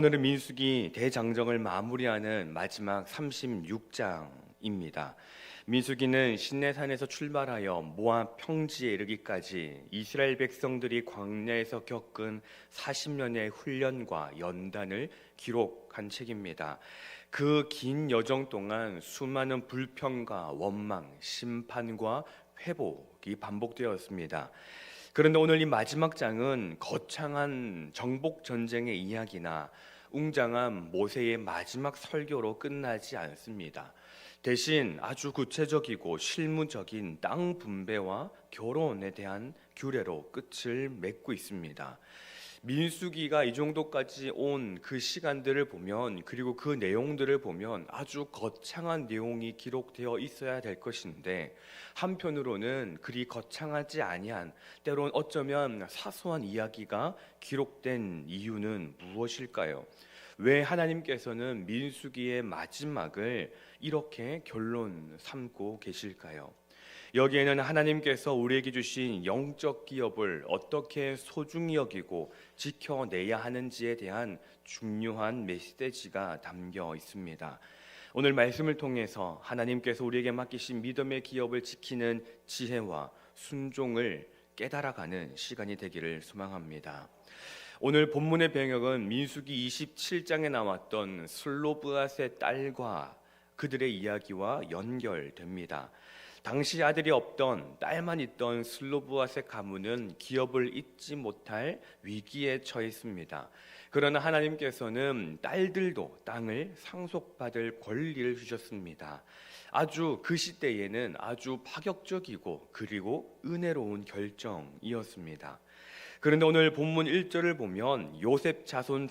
오늘은 민수기 대장정을 마무리하는 마지막 36장입니다. 민수기는 시내산에서 출발하여 모압 평지에 이르기까지 이스라엘 백성들이 광야에서 겪은 40년의 훈련과 연단을 기록한 책입니다. 그 긴 여정 동안 수많은 불평과 원망, 심판과 회복이 반복되었습니다. 그런데 오늘 이 마지막 장은 거창한 정복 전쟁의 이야기나 웅장한 모세의 마지막 설교로 끝나지 않습니다. 대신 아주 구체적이고 실무적인 땅 분배와 결혼에 대한 규례로 끝을 맺고 있습니다. 민수기가 이 정도까지 온 그 시간들을 보면, 그리고 그 내용들을 보면 아주 거창한 내용이 기록되어 있어야 될 것인데, 한편으로는 그리 거창하지 아니한, 때론 어쩌면 사소한 이야기가 기록된 이유는 무엇일까요? 왜 하나님께서는 민수기의 마지막을 이렇게 결론 삼고 계실까요? 여기에는 하나님께서 우리에게 주신 영적 기업을 어떻게 소중히 여기고 지켜내야 하는지에 대한 중요한 메시지가 담겨 있습니다. 오늘 말씀을 통해서 하나님께서 우리에게 맡기신 믿음의 기업을 지키는 지혜와 순종을 깨달아가는 시간이 되기를 소망합니다. 오늘 본문의 배경은 민수기 27장에 나왔던 슬로브앗의 딸과 그들의 이야기와 연결됩니다. 당시 아들이 없던, 딸만 있던 슬로브앗의 가문은 기업을 잇지 못할 위기에 처했습니다. 그러나 하나님께서는 딸들도 땅을 상속받을 권리를 주셨습니다. 아주 그 시대에는 아주 파격적이고 그리고 은혜로운 결정이었습니다. 그런데 오늘 본문 1절을 보면 요셉 자손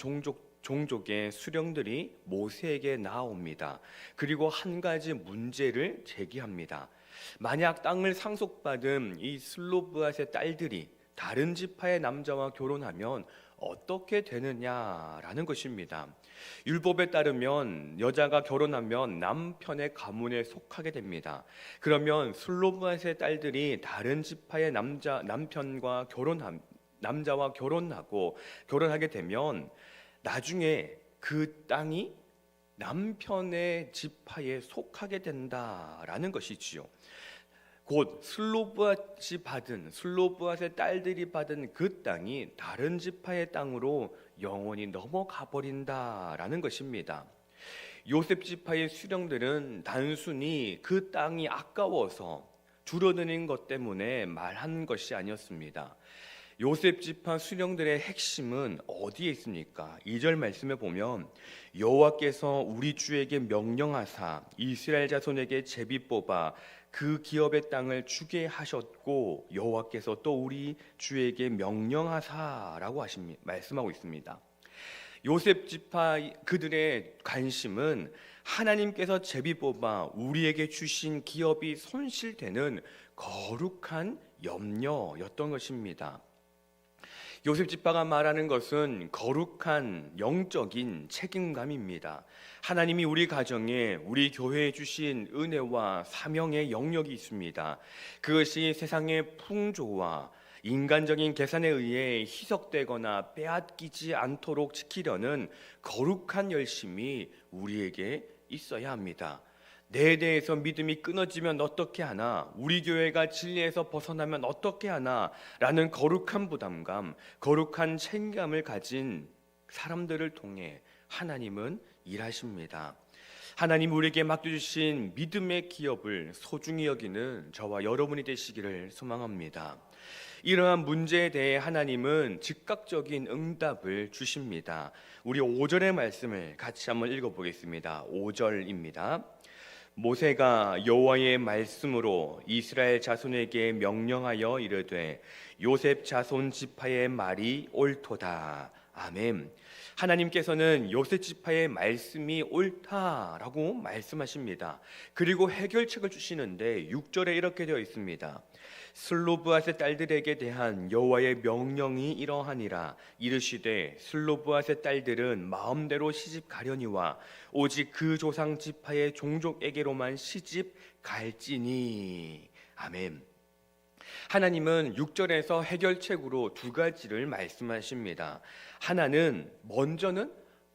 종족의 수령들이 모세에게 나옵니다. 그리고 한 가지 문제를 제기합니다. 만약 땅을 상속받은 이 슬로브앗의 딸들이 다른 지파의 남자와 결혼하면 어떻게 되느냐라는 것입니다. 율법에 따르면 여자가 결혼하면 남편의 가문에 속하게 됩니다. 그러면 슬로브앗의 딸들이 다른 지파의 남자와 결혼하고 결혼하게 되면 나중에 그 땅이 남편의 지파에 속하게 된다라는 것이지요. 곧 슬로브앗의 딸들이 받은 그 땅이 다른 지파의 땅으로 영원히 넘어가 버린다라는 것입니다. 요셉 지파의 수령들은 단순히 그 땅이 아까워서 줄어드는 것 때문에 말한 것이 아니었습니다. 요셉 지파 수령들의 핵심은 어디에 있습니까? 2절 말씀에 보면 여호와께서 우리 주에게 명령하사 이스라엘 자손에게 제비 뽑아 그 기업의 땅을 주게 하셨고 여호와께서 또 우리 주에게 명령하사라고 말씀하고 있습니다. 요셉 지파 그들의 관심은 하나님께서 제비 뽑아 우리에게 주신 기업이 손실되는 거룩한 염려였던 것입니다. 요셉 지파가 말하는 것은 거룩한 영적인 책임감입니다. 하나님이 우리 가정에, 우리 교회에 주신 은혜와 사명의 영역이 있습니다. 그것이 세상의 풍조와 인간적인 계산에 의해 희석되거나 빼앗기지 않도록 지키려는 거룩한 열심이 우리에게 있어야 합니다. 내 대해서 믿음이 끊어지면 어떻게 하나, 우리 교회가 진리에서 벗어나면 어떻게 하나 라는 거룩한 부담감, 거룩한 책임감을 가진 사람들을 통해 하나님은 일하십니다. 하나님 우리에게 맡겨주신 믿음의 기업을 소중히 여기는 저와 여러분이 되시기를 소망합니다. 이러한 문제에 대해 하나님은 즉각적인 응답을 주십니다. 우리 5절의 말씀을 같이 한번 읽어보겠습니다. 5절입니다. 모세가 여호와의 말씀으로 이스라엘 자손에게 명령하여 이르되 요셉 자손 지파의 말이 옳도다. 아멘. 하나님께서는 요셉 지파의 말씀이 옳다라고 말씀하십니다. 그리고 해결책을 주시는데 6절에 이렇게 되어 있습니다. 슬로브앗의 딸들에게 대한 여호와의 명령이 이러하니라. 이르시되 슬로브앗의 딸들은 마음대로 시집 가려니와 오직 그 조상 지파의 종족에게로만 시집 갈지니. 아멘. 하나님은 6절에서 해결책으로 두 가지를 말씀하십니다. 하나는 먼저는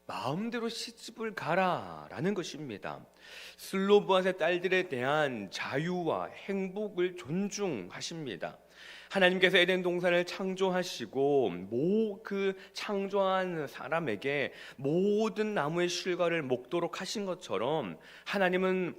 마음대로 시집을 가라라는 것입니다. 슬로브앗의 딸들에 대한 자유와 행복을 존중하십니다. 하나님께서 에덴 동산을 창조하시고 그 창조한 사람에게 모든 나무의 실과를 먹도록 하신 것처럼 하나님은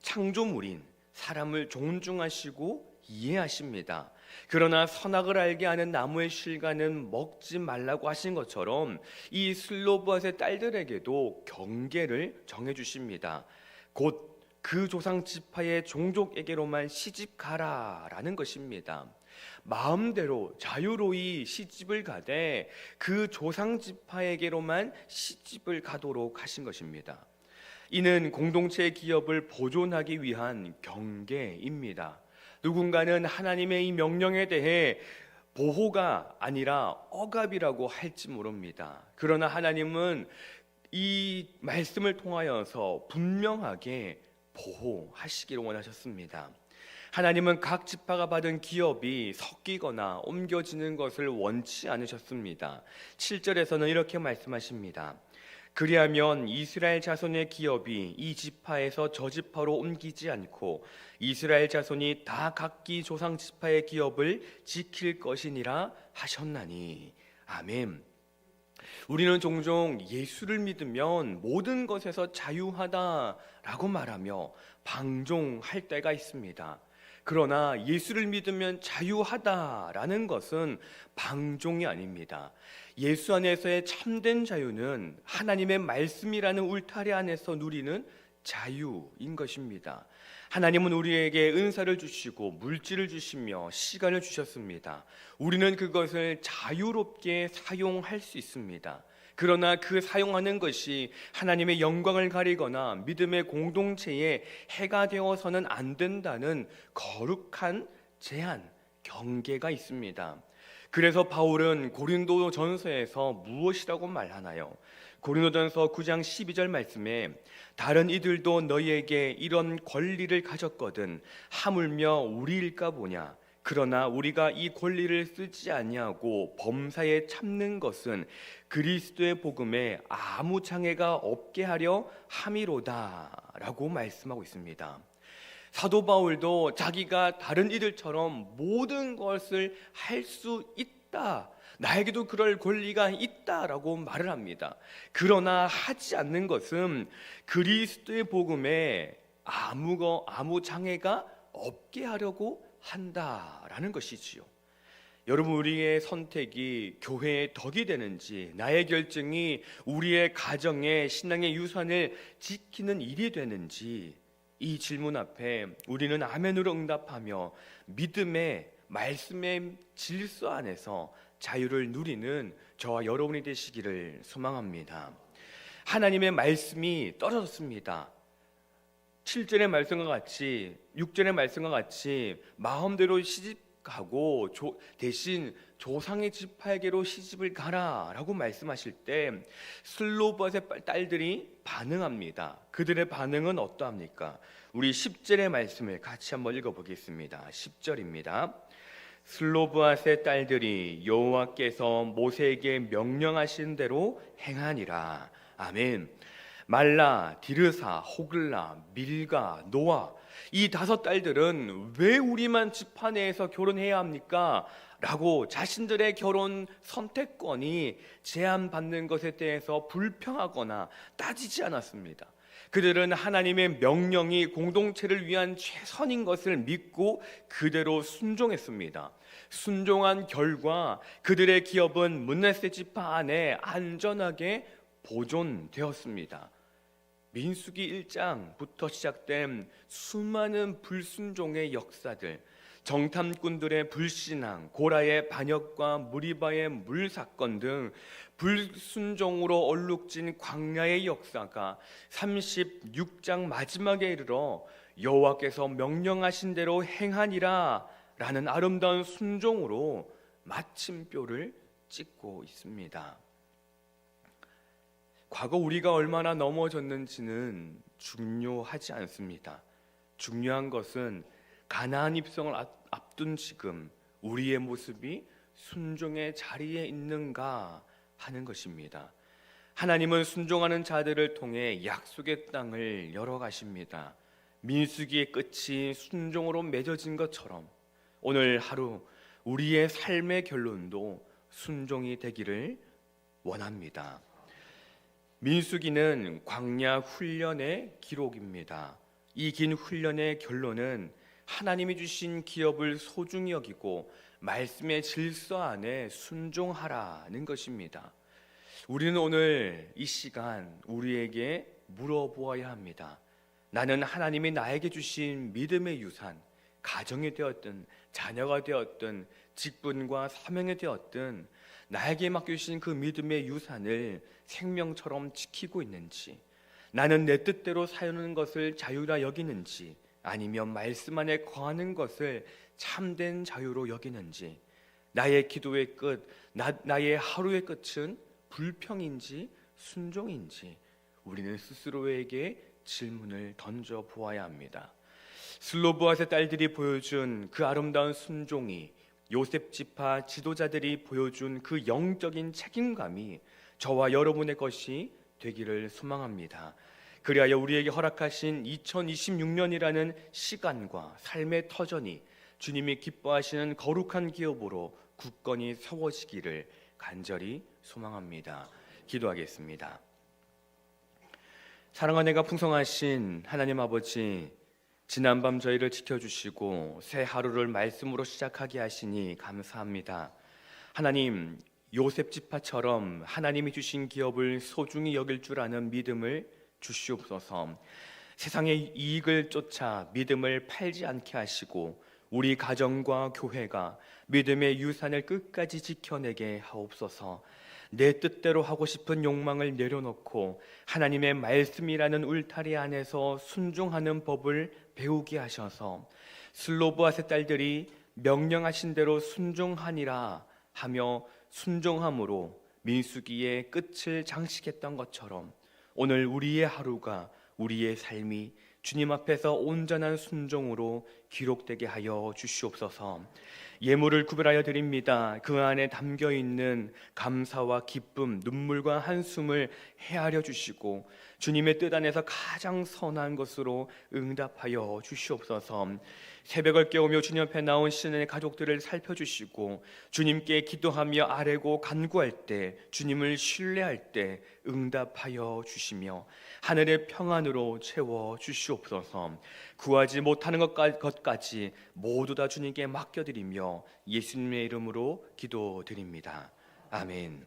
창조물인 사람을 존중하시고 이해하십니다. 그러나 선악을 알게 하는 나무의 실과는 먹지 말라고 하신 것처럼 이 슬로브앗의 딸들에게도 경계를 정해주십니다. 곧 그 조상 지파의 종족에게로만 시집 가라라는 것입니다. 마음대로 자유로이 시집을 가되 그 조상 지파에게로만 시집을 가도록 하신 것입니다. 이는 공동체의 기업을 보존하기 위한 경계입니다. 누군가는 하나님의 이 명령에 대해 보호가 아니라 억압이라고 할지 모릅니다. 그러나 하나님은 이 말씀을 통하여서 분명하게 보호하시기를 원하셨습니다. 하나님은 각 지파가 받은 기업이 섞이거나 옮겨지는 것을 원치 않으셨습니다. 7절에서는 이렇게 말씀하십니다. 그리하면 이스라엘 자손의 기업이 이 지파에서 저 지파로 옮기지 않고 이스라엘 자손이 다 각기 조상 지파의 기업을 지킬 것이니라 하셨나니. 아멘. 우리는 종종 예수를 믿으면 모든 것에서 자유하다라고 말하며 방종할 때가 있습니다. 그러나 예수를 믿으면 자유하다라는 것은 방종이 아닙니다. 예수 안에서의 참된 자유는 하나님의 말씀이라는 울타리 안에서 누리는 자유인 것입니다. 하나님은 우리에게 은사를 주시고 물질을 주시며 시간을 주셨습니다. 우리는 그것을 자유롭게 사용할 수 있습니다. 그러나 그 사용하는 것이 하나님의 영광을 가리거나 믿음의 공동체에 해가 되어서는 안 된다는 거룩한 제한, 경계가 있습니다. 그래서 바울은 고린도 전서에서 무엇이라고 말하나요? 고린도전서 9장 12절 말씀에 다른 이들도 너희에게 이런 권리를 가졌거든 하물며 우리일까 보냐. 그러나 우리가 이 권리를 쓰지 아니하고 범사에 참는 것은 그리스도의 복음에 아무 장애가 없게 하려 함이로다라고 말씀하고 있습니다. 사도 바울도 자기가 다른 이들처럼 모든 것을 할 수 있다, 나에게도 그럴 권리가 있다라고 말을 합니다. 그러나 하지 않는 것은 그리스도의 복음에 아무 장애가 없게 하려고 한다라는 것이지요. 여러분, 우리의 선택이 교회의 덕이 되는지, 나의 결정이 우리의 가정의 신앙의 유산을 지키는 일이 되는지, 이 질문 앞에 우리는 아멘으로 응답하며 믿음의 말씀의 질서 안에서 자유를 누리는 저와 여러분이 되시기를 소망합니다. 하나님의 말씀이 떨어졌습니다. 7절의 말씀과 같이 6절의 말씀과 같이 마음대로 시집가고 대신 조상의 지파에게로 시집을 가라라고 말씀하실 때 슬로브앗의 딸들이 반응합니다. 그들의 반응은 어떠합니까? 우리 10절의 말씀을 같이 한번 읽어보겠습니다. 10절입니다. 슬로브앗의 딸들이 여호와께서 모세에게 명령하신 대로 행하니라. 아멘. 말라, 디르사, 호글라, 밀가, 노아, 이 5 딸들은 왜 우리만 지파 내에서 결혼해야 합니까? 라고 자신들의 결혼 선택권이 제한받는 것에 대해서 불평하거나 따지지 않았습니다. 그들은 하나님의 명령이 공동체를 위한 최선인 것을 믿고 그대로 순종했습니다. 순종한 결과 그들의 기업은 므낫세 지파 안에 안전하게 보존되었습니다. 민수기 1장부터 시작된 수많은 불순종의 역사들, 정탐꾼들의 불신앙, 고라의 반역과 무리바의 물사건 등 불순종으로 얼룩진 광야의 역사가 36장 마지막에 이르러 여호와께서 명령하신 대로 행하니라 라는 아름다운 순종으로 마침표를 찍고 있습니다. 과거 우리가 얼마나 넘어졌는지는 중요하지 않습니다. 중요한 것은 가나안 입성을 앞둔 지금 우리의 모습이 순종의 자리에 있는가 하는 것입니다. 하나님은 순종하는 자들을 통해 약속의 땅을 열어가십니다. 민수기의 끝이 순종으로 맺어진 것처럼 오늘 하루 우리의 삶의 결론도 순종이 되기를 원합니다. 민수기는 광야 훈련의 기록입니다. 이 긴 훈련의 결론은 하나님이 주신 기업을 소중히 여기고 말씀의 질서 안에 순종하라는 것입니다. 우리는 오늘 이 시간 우리에게 물어보아야 합니다. 나는 하나님이 나에게 주신 믿음의 유산, 가정이 되었든 자녀가 되었든 직분과 사명이 되었든 나에게 맡겨주신 그 믿음의 유산을 생명처럼 지키고 있는지, 나는 내 뜻대로 사는 것을 자유라 여기는지, 아니면 말씀 안에 거하는 것을 참된 자유로 여기는지, 나의 기도의 끝, 나의 하루의 끝은 불평인지 순종인지 우리는 스스로에게 질문을 던져 보아야 합니다. 슬로보아스의 딸들이 보여준 그 아름다운 순종이, 요셉 지파 지도자들이 보여준 그 영적인 책임감이 저와 여러분의 것이 되기를 소망합니다. 그리하여 우리에게 허락하신 2026년이라는 시간과 삶의 터전이 주님이 기뻐하시는 거룩한 기업으로 굳건히 세워지기를 간절히 소망합니다. 기도하겠습니다. 사랑과 내가 풍성하신 하나님 아버지, 지난밤 저희를 지켜주시고 새 하루를 말씀으로 시작하게 하시니 감사합니다. 하나님, 요셉 지파처럼 하나님이 주신 기업을 소중히 여길 줄 아는 믿음을 주시옵소서. 세상의 이익을 쫓아 믿음을 팔지 않게 하시고 우리 가정과 교회가 믿음의 유산을 끝까지 지켜내게 하옵소서. 내 뜻대로 하고 싶은 욕망을 내려놓고 하나님의 말씀이라는 울타리 안에서 순종하는 법을 배우게 하셔서 슬로보아스의 딸들이 명령하신 대로 순종하니라 하며 순종함으로 민수기의 끝을 장식했던 것처럼 오늘 우리의 하루가, 우리의 삶이 주님 앞에서 온전한 순종으로 기록되게 하여 주시옵소서. 예물을 구별하여 드립니다. 그 안에 담겨있는 감사와 기쁨, 눈물과 한숨을 헤아려 주시고 주님의 뜻 안에서 가장 선한 것으로 응답하여 주시옵소서. 새벽을 깨우며 주님 앞에 나온 신의 가족들을 살펴주시고 주님께 기도하며 아뢰고 간구할 때, 주님을 신뢰할 때 응답하여 주시며 하늘의 평안으로 채워 주시옵소서. 구하지 못하는 것까지 모두 다 주님께 맡겨드리며 예수님의 이름으로 기도드립니다. 아멘.